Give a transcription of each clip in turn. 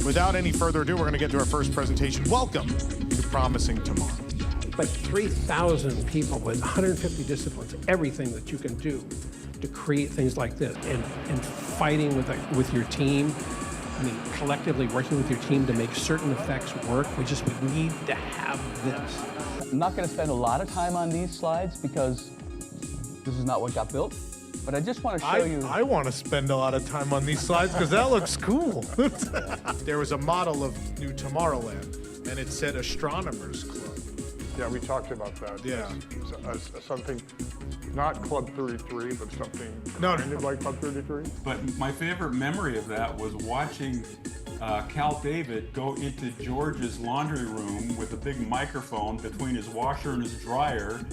Without any further ado, we're going to get to our first presentation. Welcome to Promising Tomorrow. But 3,000 people with 150 disciplines, everything that you can do to create things like this, and fighting with your team. I mean, collectively working with your team to make certain effects work. We need to have this. I'm not going to spend a lot of time on these slides because this is not what got built. But I just want to show you. I want to spend a lot of time on these slides because that looks cool. There was a model of New Tomorrowland, and it said Astronomers Club. Yeah, we talked about that. Yeah. As something, not Club 33, but something No. kind of like Club 33. But my favorite memory of that was watching Cal David go into George's laundry room with a big microphone between his washer and his dryer,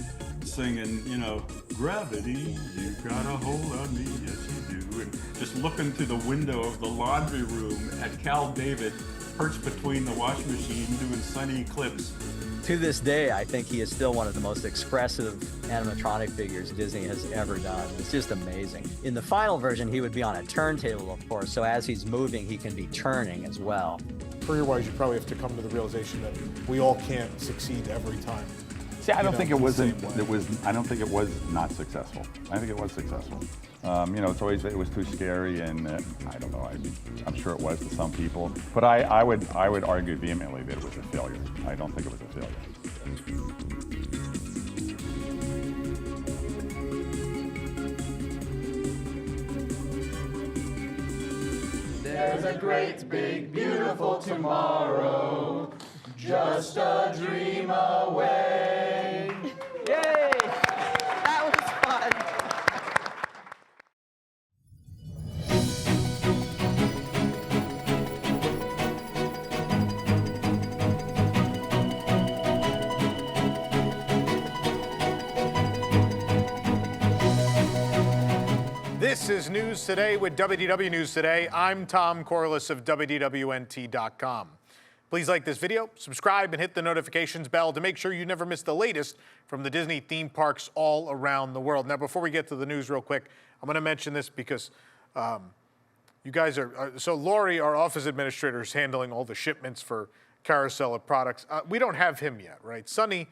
singing, you know, "Gravity, you got a hold on me, yes you do," and just looking through the window of the laundry room at Cal David perched between the washing machine doing sunny clips. To this day, I think he is still one of the most expressive animatronic figures Disney has ever done. It's just amazing. In the final version, he would be on a turntable, of course, so as he's moving, he can be turning as well. Career-wise, you probably have to come to the realization that we all can't succeed every time. See, I don't think it wasn't. It was. I don't think it was not successful. I think it was successful. You know, it was too scary, and I don't know. I'm sure it was to some people, but I would argue vehemently that it was a failure. I don't think it was a failure. There's a great, big, beautiful tomorrow, just a dream away. Yay! That was fun. This is News Today with WDW News Today. I'm Tom Corliss of WDWNT.com. Please like this video, subscribe, and hit the notifications bell to make sure you never miss the latest from the Disney theme parks all around the world. Now, before we get to the news real quick, I'm going to mention this because you guys so Lori, our office administrator, is handling all the shipments for Carousel of Products. We don't have him yet, right? Sonny,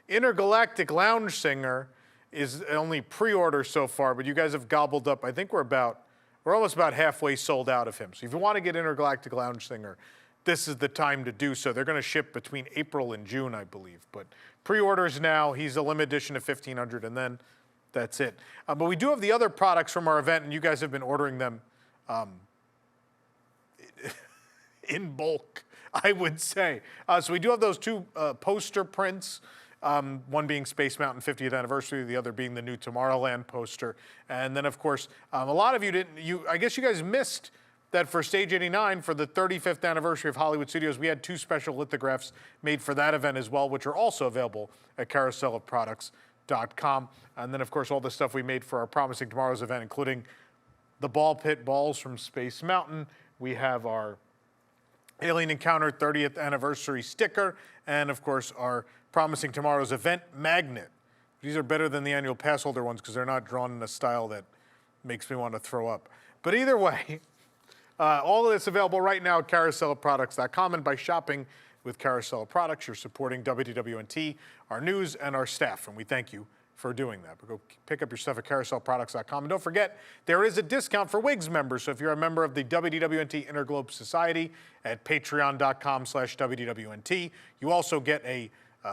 Intergalactic Lounge Singer, is only pre-order so far, but you guys have gobbled up. I think we're almost about halfway sold out of him. So if you want to get Intergalactic Lounge Singer, this is the time to do so. They're going to ship between April and June, I believe. But pre-orders now, he's a limited edition of 1,500, and then that's it. But we do have the other products from our event, and you guys have been ordering them in bulk, I would say. So we do have those two poster prints. One being Space Mountain 50th anniversary, the other being the new Tomorrowland poster. And then, of course, a lot of you I guess you guys missed that for Stage 89, for the 35th anniversary of Hollywood Studios, we had two special lithographs made for that event as well, which are also available at carouselofproducts.com. And then, of course, all the stuff we made for our Promising Tomorrow's event, including the ball pit balls from Space Mountain. We have our Alien Encounter 30th anniversary sticker, and of course our Promising Tomorrow's event magnet. These are better than the annual pass holder ones because they're not drawn in a style that makes me want to throw up. But either way, all of this available right now at carouselofproducts.com, and by shopping with Carousel of Products, you're supporting WDWNT, our news, and our staff, and we thank you for doing that. But go pick up your stuff at carouselofproducts.com. And don't forget, there is a discount for WIGS members. So if you're a member of the WDWNT Interglobe Society at patreon.com/WDWNT, you also get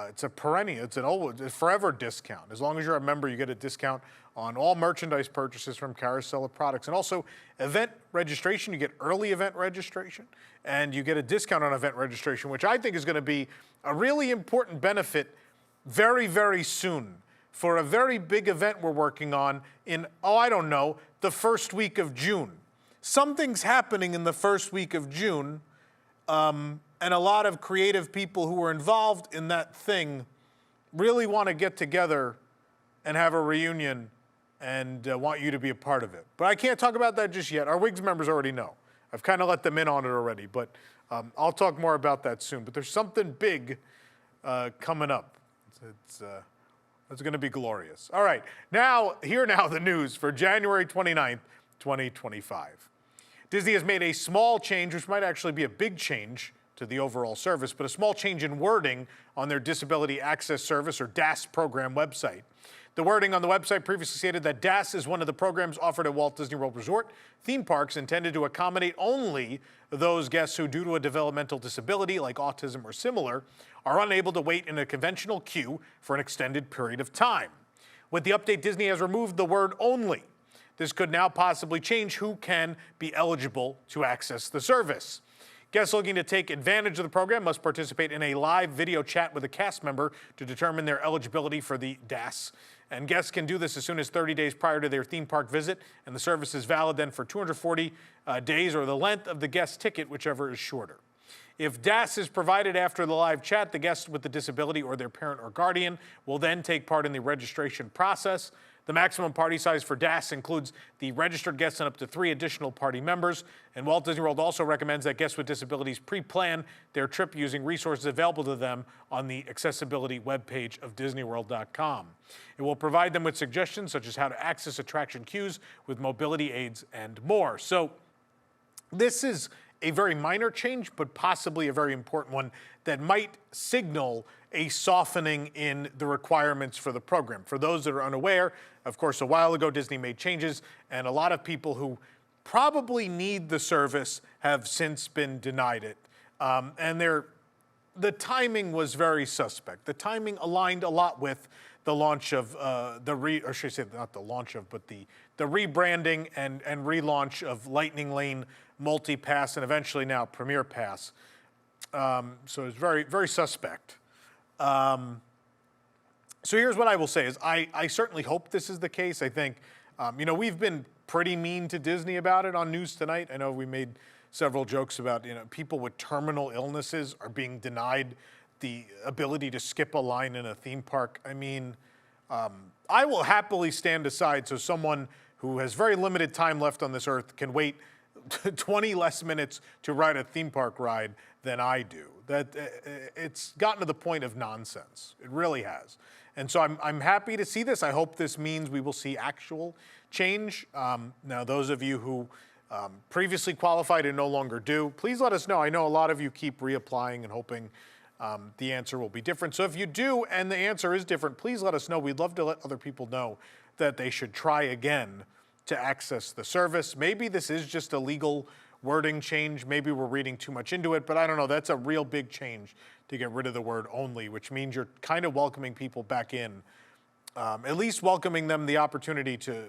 it's a perennial, it's a forever discount. As long as you're a member, you get a discount on all merchandise purchases from Carousel of Products. And also event registration, you get early event registration, and you get a discount on event registration, which I think is going to be a really important benefit very, very soon for a very big event we're working on in, I don't know, the first week of June. Something's happening in the first week of June, and a lot of creative people who were involved in that thing really want to get together and have a reunion and want you to be a part of it. But I can't talk about that just yet. Our WIGS members already know. I've kind of let them in on it already, but I'll talk more about that soon. But there's something big coming up. It's going to be glorious. All right, now the news for January 29th, 2025. Disney has made a small change, which might actually be a big change to the overall service, but a small change in wording on their Disability Access Service, or DAS program website. The wording on the website previously stated that DAS is one of the programs offered at Walt Disney World Resort theme parks intended to accommodate only those guests who, due to a developmental disability like autism or similar, are unable to wait in a conventional queue for an extended period of time. With the update, Disney has removed the word only. This could now possibly change who can be eligible to access the service. Guests looking to take advantage of the program must participate in a live video chat with a cast member to determine their eligibility for the DAS. And guests can do this as soon as 30 days prior to their theme park visit, and the service is valid then for 240 days, or the length of the guest ticket, whichever is shorter. If DAS is provided after the live chat, the guest with the disability or their parent or guardian will then take part in the registration process. The maximum party size for DAS includes the registered guests and up to 3 additional party members. And Walt Disney World also recommends that guests with disabilities pre-plan their trip using resources available to them on the accessibility webpage of DisneyWorld.com. It will provide them with suggestions such as how to access attraction queues with mobility aids and more. So this is a very minor change, but possibly a very important one that might signal a softening in the requirements for the program. For those that are unaware, of course, a while ago, Disney made changes, and a lot of people who probably need the service have since been denied it. And the timing was very suspect. The timing aligned a lot with the launch of the rebranding and relaunch of Lightning Lane Multi-Pass and eventually now Premier Pass. So it's very, very suspect. So here's what I will say is I certainly hope this is the case. I think, we've been pretty mean to Disney about it on News Tonight. I know we made several jokes about, people with terminal illnesses are being denied the ability to skip a line in a theme park. I mean, I will happily stand aside so someone who has very limited time left on this earth can wait 20 less minutes to ride a theme park ride than I do. That it's gotten to the point of nonsense. It really has. And so I'm happy to see this. I hope this means we will see actual change. Now, those of you who previously qualified and no longer do, please let us know. I know a lot of you keep reapplying and hoping the answer will be different. So if you do and the answer is different, please let us know. We'd love to let other people know that they should try again to access the service. Maybe this is just a legal wording change. Maybe we're reading too much into it, but I don't know. That's a real big change to get rid of the word only, which means you're kind of welcoming people back in, at least welcoming them the opportunity to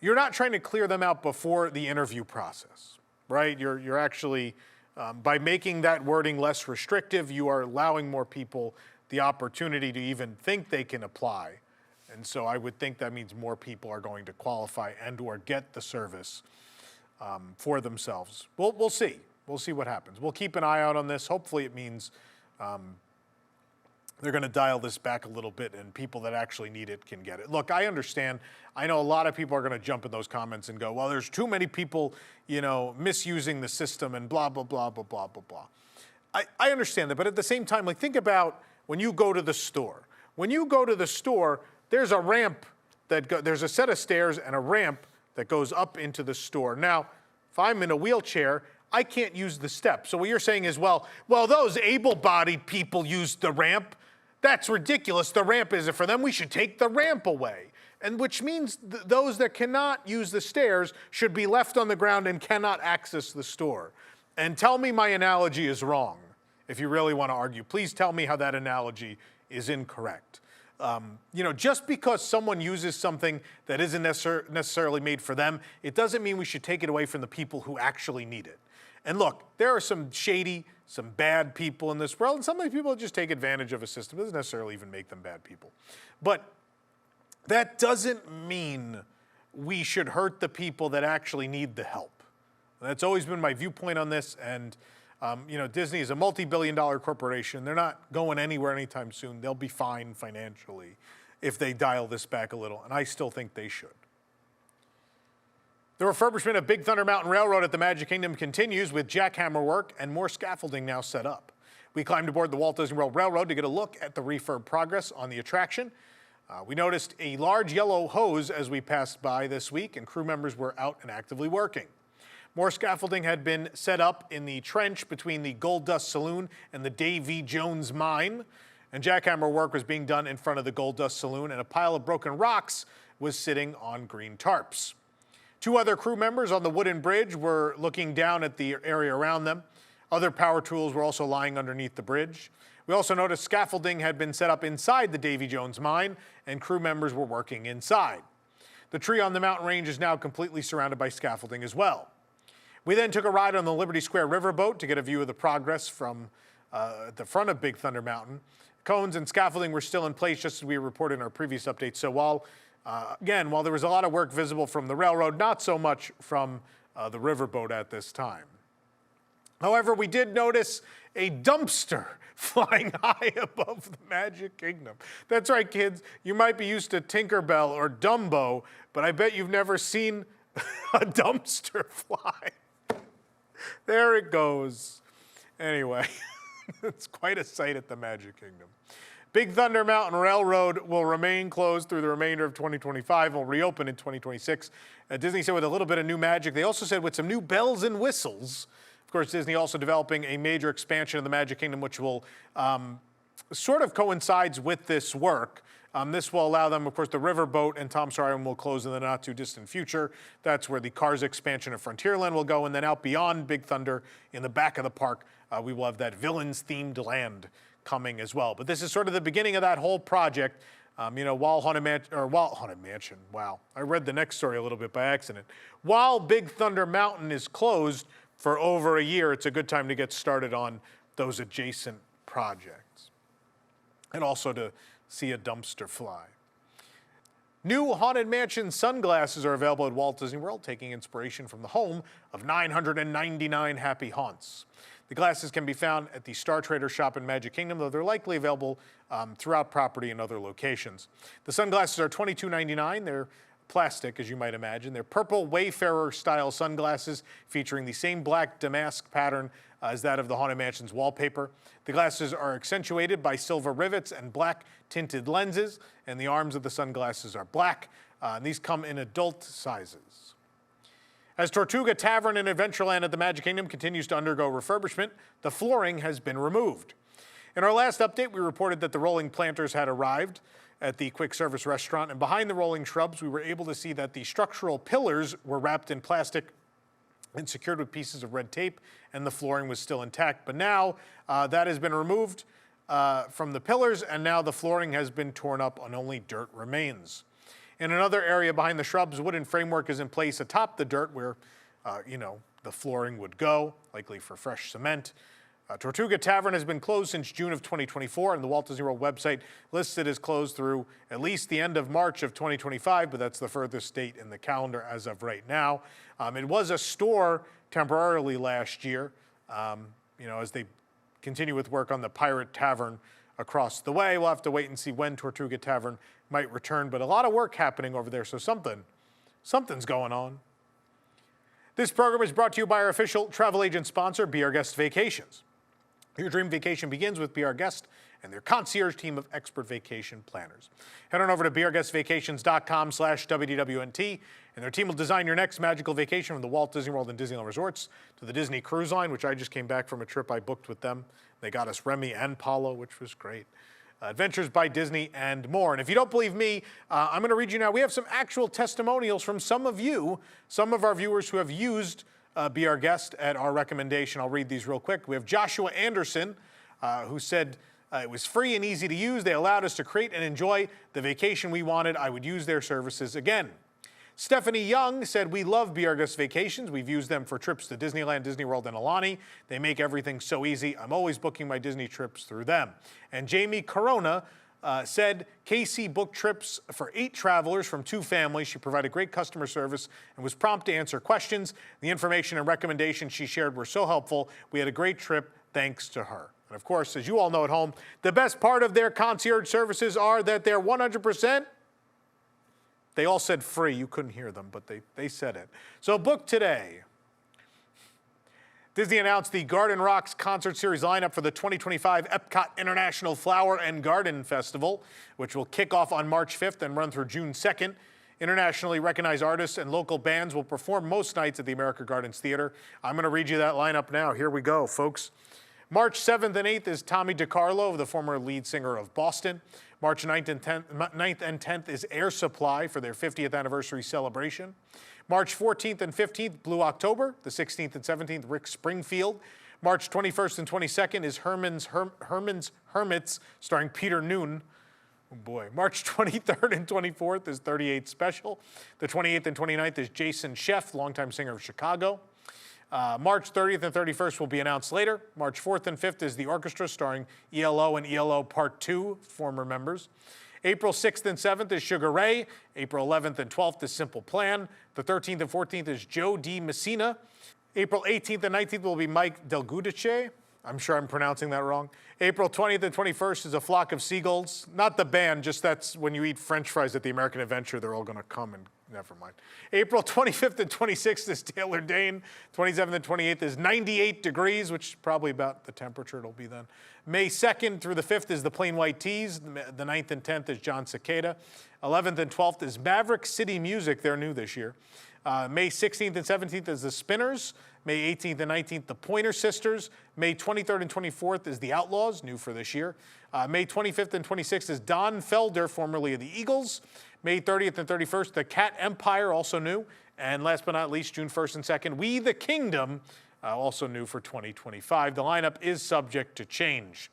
you're not trying to clear them out before the interview process, right? You're actually, by making that wording less restrictive, you are allowing more people the opportunity to even think they can apply. And so I would think that means more people are going to qualify and or get the service for themselves. We'll see. We'll see what happens. We'll keep an eye out on this. Hopefully it means they're going to dial this back a little bit and people that actually need it can get it. Look, I understand. I know a lot of people are going to jump in those comments and go, well, there's too many people, misusing the system and blah, blah, blah, blah, blah, blah, blah. I understand that. But at the same time, think about when you go to the store. When you go to the store, there's a ramp there's a set of stairs and a ramp that goes up into the store. Now, if I'm in a wheelchair, I can't use the steps. So what you're saying is, well, those able-bodied people use the ramp. That's ridiculous. The ramp isn't for them. We should take the ramp away. And which means those that cannot use the stairs should be left on the ground and cannot access the store. And tell me my analogy is wrong. If you really want to argue, please tell me how that analogy is incorrect. Just because someone uses something that isn't necessarily made for them, it doesn't mean we should take it away from the people who actually need it. And look, there are some shady, some bad people in this world, and some of these people just take advantage of a system. It doesn't necessarily even make them bad people. But that doesn't mean we should hurt the people that actually need the help. That's always been my viewpoint on this, and Disney is a multi-billion-dollar corporation. They're not going anywhere anytime soon. They'll be fine financially if they dial this back a little, and I still think they should. The refurbishment of Big Thunder Mountain Railroad at the Magic Kingdom continues with jackhammer work and more scaffolding now set up. We climbed aboard the Walt Disney World Railroad to get a look at the refurb progress on the attraction. We noticed a large yellow hose as we passed by this week, and crew members were out and actively working. More scaffolding had been set up in the trench between the Gold Dust Saloon and the Davy Jones mine. And jackhammer work was being done in front of the Gold Dust Saloon, and a pile of broken rocks was sitting on green tarps. 2 other crew members on the wooden bridge were looking down at the area around them. Other power tools were also lying underneath the bridge. We also noticed scaffolding had been set up inside the Davy Jones mine, and crew members were working inside. The tree on the mountain range is now completely surrounded by scaffolding as well. We then took a ride on the Liberty Square riverboat to get a view of the progress from the front of Big Thunder Mountain. Cones and scaffolding were still in place, just as we reported in our previous update. So while there was a lot of work visible from the railroad, not so much from the riverboat at this time. However, we did notice a dumpster flying high above the Magic Kingdom. That's right, kids. You might be used to Tinkerbell or Dumbo, but I bet you've never seen a dumpster fly. There it goes. Anyway, it's quite a sight at the Magic Kingdom. Big Thunder Mountain Railroad will remain closed through the remainder of 2025 and will reopen in 2026. Disney said with a little bit of new magic. They also said with some new bells and whistles. Of course, Disney also developing a major expansion of the Magic Kingdom, which will sort of coincides with this work. This will allow them, of course, the riverboat and Tom Sawyer Island will close in the not too distant future. That's where the Cars expansion of Frontierland will go. And then out beyond Big Thunder, in the back of the park, we will have that villains-themed land coming as well. But this is sort of the beginning of that whole project. While Haunted Mansion, wow. I read the next story a little bit by accident. While Big Thunder Mountain is closed for over a year, it's a good time to get started on those adjacent projects. And also to see a dumpster fly. New Haunted Mansion sunglasses are available at Walt Disney World, taking inspiration from the home of 999 happy haunts. The glasses can be found at the Star Trader shop in Magic Kingdom, though they're likely available throughout property in other locations. The sunglasses are $22.99. They're plastic, as you might imagine. They're purple Wayfarer-style sunglasses featuring the same black damask pattern as that of the Haunted Mansion's wallpaper. The glasses are accentuated by silver rivets and black tinted lenses, and the arms of the sunglasses are black. And these come in adult sizes. As Tortuga Tavern in Adventureland at the Magic Kingdom continues to undergo refurbishment, the flooring has been removed. In our last update, we reported that the rolling planters had arrived at the quick service restaurant, and behind the rolling shrubs, we were able to see that the structural pillars were wrapped in plastic and secured with pieces of red tape, and the flooring was still intact. But now that has been removed from the pillars, and now the flooring has been torn up and only dirt remains. In another area behind the shrubs, wooden framework is in place atop the dirt where, the flooring would go, likely for fresh cement. Tortuga Tavern has been closed since June of 2024, and the Walt Disney World website lists it as closed through at least the end of March of 2025, but that's the furthest date in the calendar as of right now. It was a store temporarily last year, as they continue with work on the Pirate Tavern across the way. We'll have to wait and see when Tortuga Tavern might return, but a lot of work happening over there, so something's going on. This program is brought to you by our official travel agent sponsor, Be Our Guest Vacations. Your dream vacation begins with Be Our Guest and their concierge team of expert vacation planners. Head on over to beourguestvacations.com/WDWNT, and their team will design your next magical vacation from the Walt Disney World and Disneyland Resorts to the Disney Cruise Line, which I just came back from a trip I booked with them. They got us Remy and Paulo, which was great. Adventures by Disney, and more. And if you don't believe me, I'm going to read you now. We have some actual testimonials from some of our viewers who have used Be Our Guest at our recommendation. I'll read these real quick. We have Joshua Anderson, who said, it was free and easy to use. They allowed us to create and enjoy the vacation we wanted. I would use their services again. Stephanie Young said, we love Be Our Guest Vacations. We've used them for trips to Disneyland, Disney World, and Alani. They make everything so easy. I'm always booking my Disney trips through them. And Jamie Corona said, Casey booked trips for 8 travelers from 2 families. She provided great customer service and was prompt to answer questions. The information and recommendations she shared were so helpful. We had a great trip thanks to her. And of course, as you all know at home, the best part of their concierge services are that they're 100%. They all said free. You couldn't hear them, but they said it. So book today. Disney announced the Garden Rocks concert series lineup for the 2025 EPCOT International Flower and Garden Festival, which will kick off on March 5th and run through June 2nd. Internationally recognized artists and local bands will perform most nights at the America Gardens Theater. I'm going to read you that lineup now. Here we go, folks. March 7th and 8th is Tommy DiCarlo, the former lead singer of Boston. March 9th and 10th is Air Supply for their 50th anniversary celebration. March 14th and 15th, Blue October. The 16th and 17th, Rick Springfield. March 21st and 22nd is Herman's Hermits, starring Peter Noon. Oh boy. March 23rd and 24th is 38 Special. The 28th and 29th is Jason Sheff, longtime singer of Chicago. March 30th and 31st will be announced later. March 4th and 5th is the orchestra starring ELO and ELO Part 2, former members. April 6th and 7th is Sugar Ray. April 11th and 12th is Simple Plan. The 13th and 14th is Joe D. Messina. April 18th and 19th will be Mike Del Giudice. I'm sure I'm pronouncing that wrong. April 20th and 21st is A Flock of Seagulls. Not the band, just that's when you eat French fries at the American Adventure, they're all going to come and never mind. April 25th and 26th is Taylor Dane. 27th and 28th is 98 Degrees, which is probably about the temperature it'll be then. May 2nd through the 5th is the Plain White Tees. The 9th and 10th is John Cicada. 11th and 12th is Maverick City Music. They're new this year. May 16th and 17th is the Spinners. May 18th and 19th, the Pointer Sisters. May 23rd and 24th is the Outlaws, new for this year. May 25th and 26th is Don Felder, formerly of the Eagles. May 30th and 31st, the Cat Empire, also new. And last but not least, June 1st and 2nd, We the Kingdom, also new for 2025. The lineup is subject to change.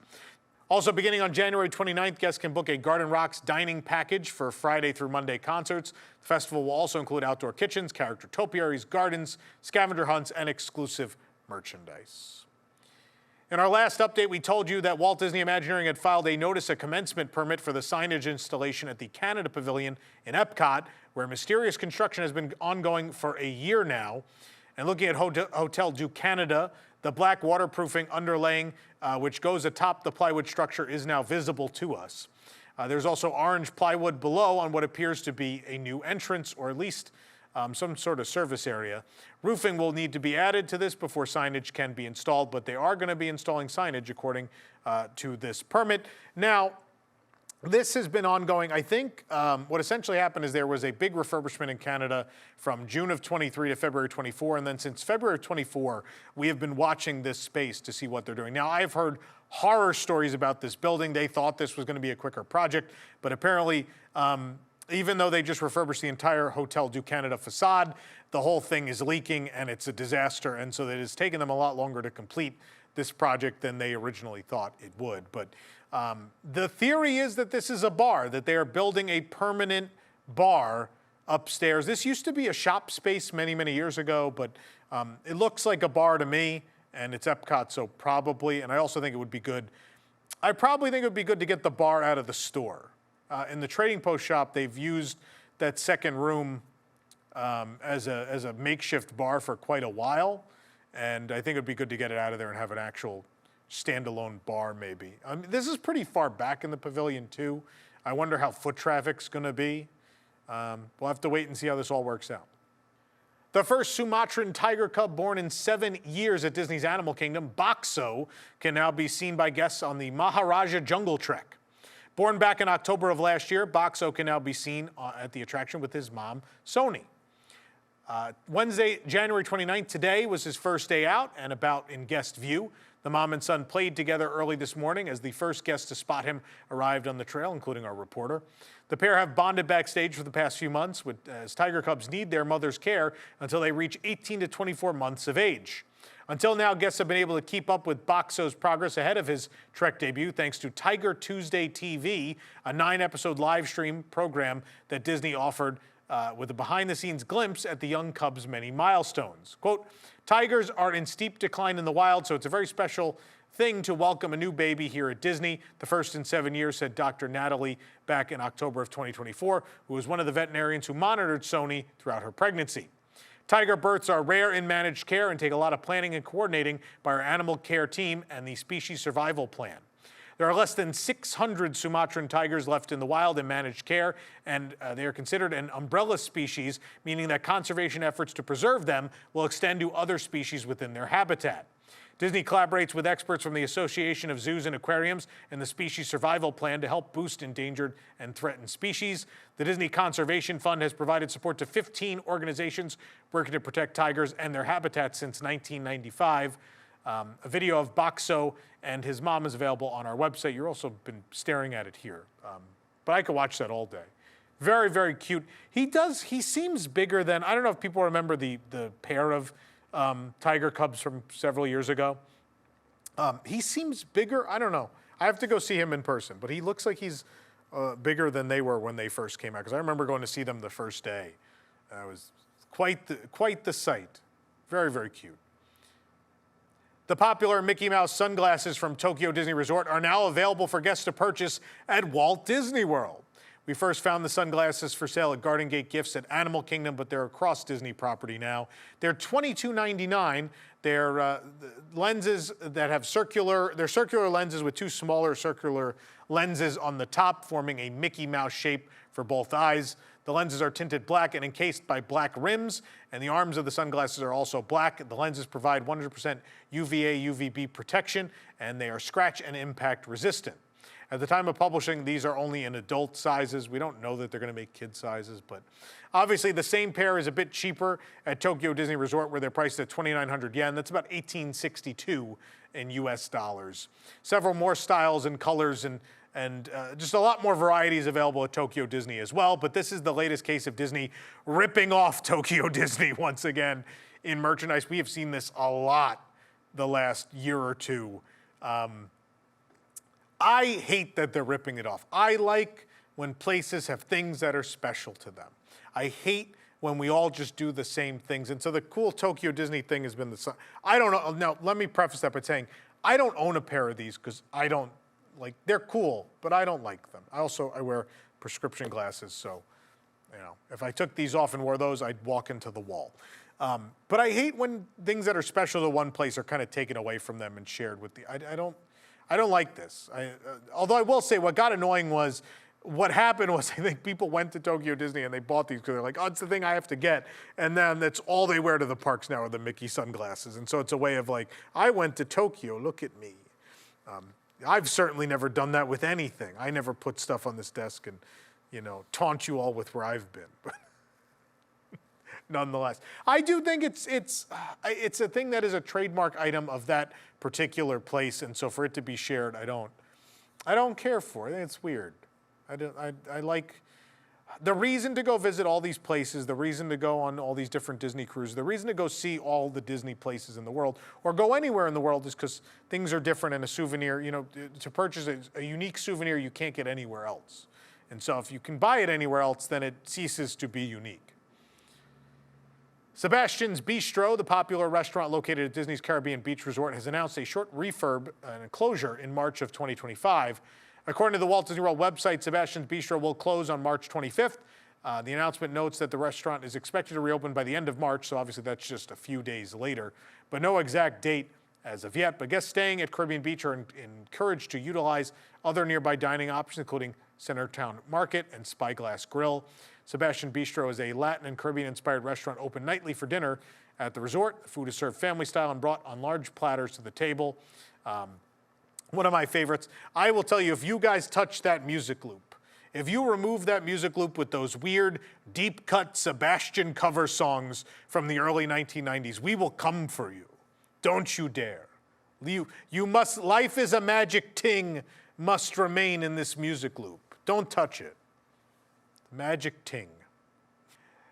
Also, beginning on January 29th, guests can book a Garden Rocks dining package for Friday through Monday concerts. The festival will also include outdoor kitchens, character topiaries, gardens, scavenger hunts, and exclusive merchandise. In our last update, we told you that Walt Disney Imagineering had filed a notice of commencement permit for the signage installation at the Canada Pavilion in EPCOT, where mysterious construction has been ongoing for a year now. And looking at Hotel du Canada, the black waterproofing underlaying, which goes atop the plywood structure, is now visible to us. There's also orange plywood below on what appears to be a new entrance, or at least some sort of service area. Roofing will need to be added to this before signage can be installed, but they are going to be installing signage according to this permit. Now, this has been ongoing. I think what essentially happened is there was a big refurbishment in Canada from June of 23 to February 24, and then since February 24, we have been watching this space to see what they're doing. Now, I've heard horror stories about this building. They thought this was going to be a quicker project, but apparently, even though they just refurbished the entire Hotel du Canada facade, the whole thing is leaking and it's a disaster, and so it has taken them a lot longer to complete this project than they originally thought it would. But the theory is that this is a bar, that they are building a permanent bar upstairs. This used to be a shop space many, many years ago, but it looks like a bar to me, and it's EPCOT, so probably, and I also think it would be good. I probably think it would be good to get the bar out of the store. In the Trading Post shop, they've used that second room as a makeshift bar for quite a while, and I think it would be good to get it out of there and have an actual standalone bar, maybe. This is pretty far back in the pavilion, too. I wonder how foot traffic's going to be. We'll have to wait and see how this all works out. The first Sumatran tiger cub born in 7 years at Disney's Animal Kingdom, Bakso, can now be seen by guests on the Maharajah Jungle Trek. Born back in October of last year, Bakso can now be seen at the attraction with his mom, Sony. Wednesday, January 29th, today was his first day out and about in guest view. The mom and son played together early this morning as the first guest to spot him arrived on the trail, including our reporter. The pair have bonded backstage for the past few months as tiger cubs need their mother's care until they reach 18 to 24 months of age. Until now, guests have been able to keep up with Bakso's progress ahead of his Trek debut thanks to Tiger Tuesday TV, a 9-episode live stream program that Disney offered with a behind-the-scenes glimpse at the young cub's many milestones. Quote, "Tigers are in steep decline in the wild, so it's a very special thing to welcome a new baby here at Disney, the first in 7 years," said Dr. Natalie back in October of 2024, who was one of the veterinarians who monitored Sony throughout her pregnancy. Tiger births are rare in managed care and take a lot of planning and coordinating by our animal care team and the species survival plan. There are less than 600 Sumatran tigers left in the wild in managed care, and they are considered an umbrella species, meaning that conservation efforts to preserve them will extend to other species within their habitat. Disney collaborates with experts from the Association of Zoos and Aquariums and the Species Survival Plan to help boost endangered and threatened species. The Disney Conservation Fund has provided support to 15 organizations working to protect tigers and their habitats since 1995. A video of Bakso and his mom is available on our website. You've also been staring at it here. But I could watch that all day. Very, very cute. He seems bigger than, I don't know if people remember the pair of tiger cubs from several years ago. He seems bigger, I don't know. I have to go see him in person, but he looks like he's bigger than they were when they first came out, because I remember going to see them the first day. It was quite the sight. Very, very cute. The popular Mickey Mouse sunglasses from Tokyo Disney Resort are now available for guests to purchase at Walt Disney World. We first found the sunglasses for sale at Garden Gate Gifts at Animal Kingdom, but they're across Disney property now. They're $22.99. They're lenses that have circular lenses with two smaller circular lenses on the top, forming a Mickey Mouse shape for both eyes. The lenses are tinted black and encased by black rims, and the arms of the sunglasses are also black. The lenses provide 100% UVA, UVB protection, and they are scratch and impact resistant. At the time of publishing, these are only in adult sizes. We don't know that they're going to make kid sizes, but obviously the same pair is a bit cheaper at Tokyo Disney Resort, where they're priced at 2,900 yen. That's about $18.62 in US dollars. Several more styles and colors and just a lot more varieties available at Tokyo Disney as well. But this is the latest case of Disney ripping off Tokyo Disney once again in merchandise. We have seen this a lot the last year or two. I hate that they're ripping it off. I like when places have things that are special to them. I hate when we all just do the same things. And so the cool Tokyo Disney thing has been I don't know. Now, let me preface that by saying I don't own a pair of these because I don't they're cool, but I don't like them. I wear prescription glasses, so if I took these off and wore those, I'd walk into the wall. But I hate when things that are special to one place are kind of taken away from them and shared with I don't like this. Although I will say what got annoying was what happened was I think people went to Tokyo Disney and they bought these because they're like, oh, it's the thing I have to get. And then that's all they wear to the parks now are the Mickey sunglasses. And so it's a way of I went to Tokyo, look at me. I've certainly never done that with anything. I never put stuff on this desk and, taunt you all with where I've been. But nonetheless, I do think it's a thing that is a trademark item of that particular place, and so for it to be shared, I don't care for it. I think it's weird. I like the reason to go visit all these places, the reason to go on all these different Disney cruises, the reason to go see all the Disney places in the world, or go anywhere in the world is because things are different and a souvenir, to purchase a unique souvenir you can't get anywhere else. And so if you can buy it anywhere else, then it ceases to be unique. Sebastian's Bistro, the popular restaurant located at Disney's Caribbean Beach Resort, has announced a short refurb and closure in March of 2025. According to the Walt Disney World website, Sebastian's Bistro will close on March 25th. The announcement notes that the restaurant is expected to reopen by the end of March, so obviously that's just a few days later, but no exact date as of yet. But guests staying at Caribbean Beach are encouraged to utilize other nearby dining options, including Centertown Market and Spyglass Grill. Sebastian Bistro is a Latin and Caribbean-inspired restaurant open nightly for dinner at the resort. The food is served family style and brought on large platters to the table. One of my favorites. I will tell you, if you guys touch that music loop, if you remove that music loop with those weird, deep-cut Sebastian cover songs from the early 1990s, we will come for you. Don't you dare. You must, life is a magic ting, must remain in this music loop. Don't touch it. Magic ting.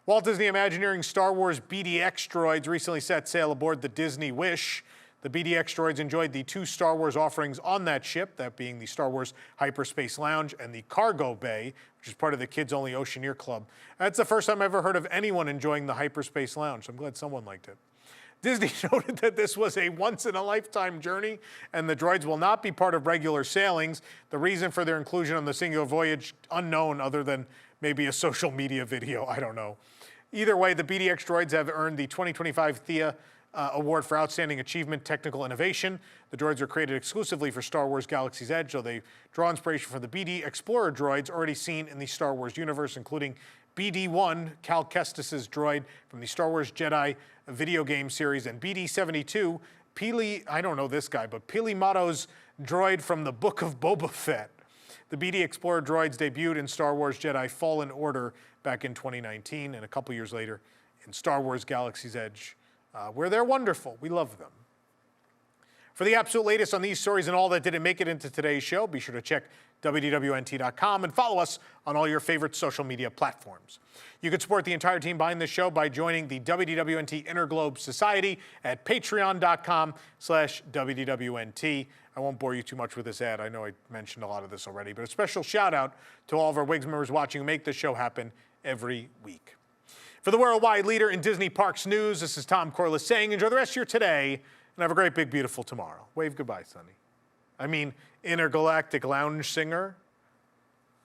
Walt Disney Imagineering Star Wars BDX droids recently set sail aboard the Disney Wish. The BDX droids enjoyed the two Star Wars offerings on that ship, that being the Star Wars Hyperspace Lounge and the Cargo Bay, which is part of the Kids Only Oceaneer Club. That's the first time I've ever heard of anyone enjoying the Hyperspace Lounge, so I'm glad someone liked it. Disney noted that this was a once-in-a-lifetime journey, and the droids will not be part of regular sailings. The reason for their inclusion on the singular voyage, unknown, other than maybe a social media video, I don't know. Either way, the BDX droids have earned the 2025 Thea Award for Outstanding Achievement Technical Innovation. The droids are created exclusively for Star Wars Galaxy's Edge, so they draw inspiration from the BD Explorer droids already seen in the Star Wars universe, including BD-1, Cal Kestis's droid from the Star Wars Jedi video game series, and BD-72, I don't know this guy, but Pili Motto's droid from the Book of Boba Fett. The BD Explorer droids debuted in Star Wars Jedi Fallen Order back in 2019, and a couple years later in Star Wars Galaxy's Edge, where they're wonderful. We love them. For the absolute latest on these stories and all that didn't make it into today's show, be sure to check WDWNT.com and follow us on all your favorite social media platforms. You can support the entire team behind this show by joining the WDWNT Interglobe Society at patreon.com/WDWNT. I won't bore you too much with this ad. I know I mentioned a lot of this already, but a special shout out to all of our WIGS members watching who make this show happen every week. For the worldwide leader in Disney Parks news, this is Tom Corliss saying enjoy the rest of your today and have a great, big, beautiful tomorrow. Wave goodbye, Sonny. I mean, intergalactic lounge singer.